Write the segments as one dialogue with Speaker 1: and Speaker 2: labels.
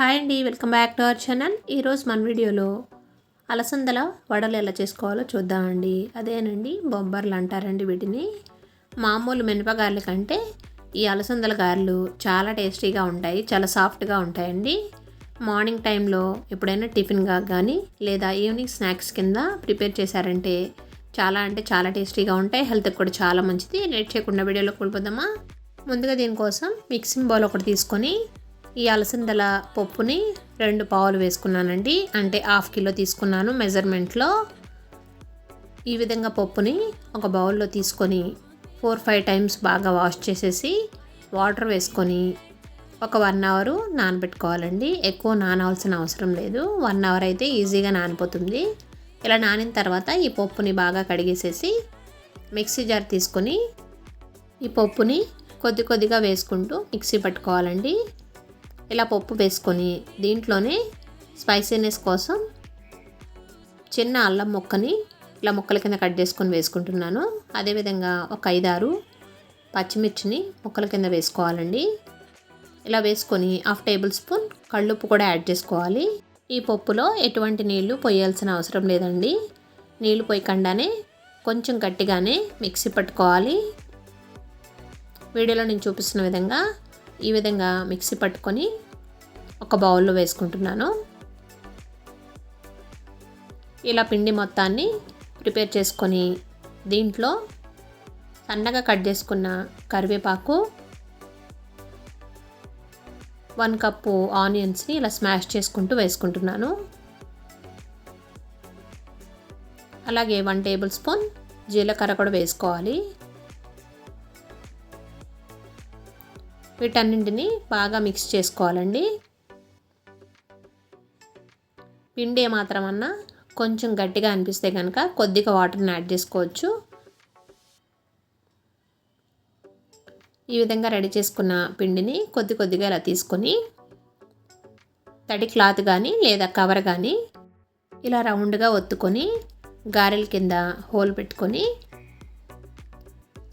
Speaker 1: Hi అండి, welcome back to our channel. ఈరోజు మన వీడియోలో అలసందల వడలు ఎలా చేసుకోవాలో చూద్దామండి. అదేనండి బొబ్బర్లు అంటారండి వీటిని. మామూలు మినపగారెల కంటే ఈ అలసందల గారెలు చాలా టేస్టీగా ఉంటాయి, చాలా సాఫ్ట్గా ఉంటాయండి. మార్నింగ్ టైంలో ఎప్పుడైనా టిఫిన్గా కానీ లేదా ఈవినింగ్ స్నాక్స్ కింద ప్రిపేర్ చేశారంటే చాలా అంటే చాలా టేస్టీగా ఉంటాయి. హెల్త్కి కూడా చాలా మంచిది. లేట్ చేయకుండా వీడియోలో కూలిపోదామా. ముందుగా దీనికోసం మిక్సింగ్ బౌల్ ఒకటి తీసుకొని ఈ అలసందల పప్పుని 2 పావులు వేసుకున్నానండి. అంటే 1/2 కిలో తీసుకున్నాను మెజర్మెంట్లో. ఈ విధంగా పప్పుని ఒక బౌల్లో తీసుకొని 4-5 టైమ్స్ బాగా వాష్ చేసేసి వాటర్ వేసుకొని ఒక 1 అవర్ నానబెట్టుకోవాలండి. ఎక్కువ నానవలసిన అవసరం లేదు, 1 అవర్ అయితే ఈజీగా నానిపోతుంది. ఇలా నానిన తర్వాత ఈ పప్పుని బాగా కడిగేసేసి మిక్సీ జార్ తీసుకొని ఈ పప్పుని కొద్ది కొద్దిగా వేసుకుంటూ మిక్సీ పట్టుకోవాలండి. ఇలా పప్పు వేసుకొని దీంట్లోనే స్పైసీనెస్ కోసం చిన్న అల్లం ముక్కని ఇలా ముక్కల కింద కట్ చేసుకొని వేసుకుంటున్నాను. అదేవిధంగా ఒక 5-6 పచ్చిమిర్చిని ముక్కల కింద వేసుకోవాలండి. ఇలా వేసుకొని 1/2 టేబుల్ స్పూన్ కళ్ళుప్పు కూడా యాడ్ చేసుకోవాలి. ఈ పప్పులో ఎటువంటి నీళ్లు పోయాల్సిన అవసరం లేదండి. నీళ్లు పోయకుండానే కొంచెం గట్టిగానే మిక్సీ పట్టుకోవాలి. వీడియోలో నేను చూపిస్తున్న విధంగా ఈ విధంగా మిక్సీ పట్టుకొని ఒక బౌల్లో వేసుకుంటున్నాను. ఇలా పిండి మొత్తాన్ని ప్రిపేర్ చేసుకొని దీంట్లో సన్నగా కట్ చేసుకున్న కరివేపాకు, 1 కప్పు ఆనియన్స్ని ఇలా స్మాష్ చేసుకుంటూ వేసుకుంటున్నాను. అలాగే 1 టేబుల్ స్పూన్ జీలకర్ర కూడా వేసుకోవాలి. వీటన్నింటిని బాగా మిక్స్ చేసుకోవాలండి. పిండి ఏమాత్రమన్నా కొంచెం గట్టిగా అనిపిస్తే కనుక కొద్దిగా వాటర్ని యాడ్ చేసుకోవచ్చు. ఈ విధంగా రెడీ చేసుకున్న పిండిని కొద్ది కొద్దిగా ఇలా తీసుకొని తడి క్లాత్ కానీ లేదా కవర్ కానీ ఇలా రౌండ్గా ఒత్తుకొని గారెల కింద హోల్ పెట్టుకొని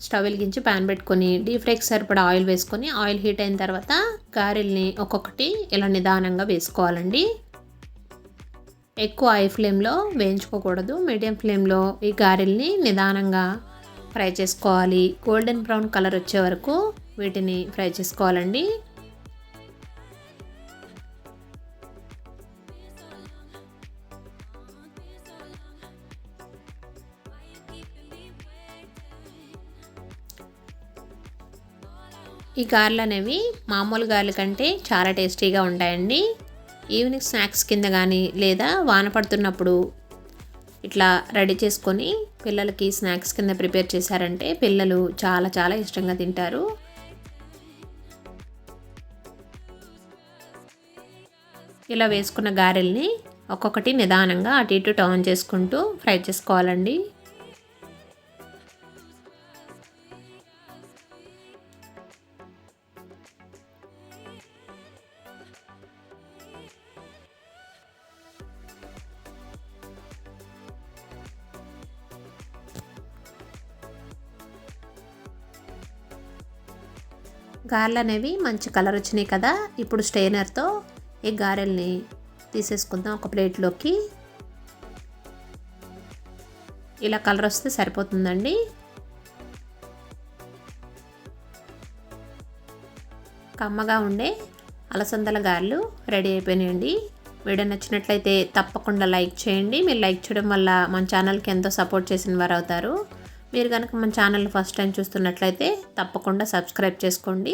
Speaker 1: స్టవ్ వెలిగించి ప్యాన్ పెట్టుకొని డీప్ ఫ్రైకి సరిపడా ఆయిల్ వేసుకొని ఆయిల్ హీట్ అయిన తర్వాత గారెల్ని ఒక్కొక్కటి ఇలా నిదానంగా వేసుకోవాలండి. ఎక్కువ హై ఫ్లేమ్లో వేయించుకోకూడదు, మీడియం ఫ్లేమ్లో ఈ గారెల్ని నిదానంగా ఫ్రై చేసుకోవాలి. గోల్డెన్ బ్రౌన్ కలర్ వచ్చే వరకు వీటిని ఫ్రై చేసుకోవాలండి. ఈ గారెలు అనేవి మామూలు గారెల కంటే చాలా టేస్టీగా ఉంటాయండి. ఈవినింగ్ స్నాక్స్ కింద కానీ లేదా వాన పడుతున్నప్పుడు ఇట్లా రెడీ చేసుకొని పిల్లలకి స్నాక్స్ కింద ప్రిపేర్ చేశారంటే పిల్లలు చాలా చాలా ఇష్టంగా తింటారు. ఇలా వేసుకున్న గారెల్ని ఒక్కొక్కటి నిదానంగా అటు ఇటు టర్న్ చేసుకుంటూ ఫ్రై చేసుకోవాలండి. గారెలు అనేవి మంచి కలర్ వచ్చినాయి కదా. ఇప్పుడు స్ట్రైనర్తో ఈ గారెల్ని తీసేసుకుందాం ఒక ప్లేట్లోకి. ఇలా కలర్ వస్తే సరిపోతుందండి. కమ్మగా ఉండే అలసందల గారెలు రెడీ అయిపోయినాయండి. వీడియో నచ్చినట్లయితే తప్పకుండా లైక్ చేయండి. మీరు లైక్ చేయడం వల్ల మన ఛానల్కి ఎంతో సపోర్ట్ చేసిన వారు అవుతారు. మీరు కనుక మన ఛానల్ ఫస్ట్ టైం చూస్తున్నట్లయితే తప్పకుండా సబ్స్క్రైబ్ చేసుకోండి.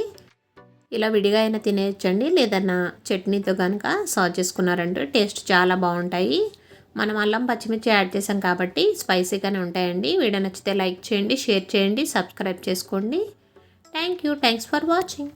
Speaker 1: ఇలా విడిగా అయినా తినేయచ్చండి, లేదన్నా చట్నీతో కనుక సర్వ్ చేసుకున్నారంటే టేస్ట్ చాలా బాగుంటాయి. మనం అల్లం పచ్చిమిర్చి యాడ్ చేసాం కాబట్టి స్పైసీగానే ఉంటాయండి. వీడియో నచ్చితే లైక్ చేయండి, షేర్ చేయండి, సబ్స్క్రైబ్ చేసుకోండి. Thanks for watching.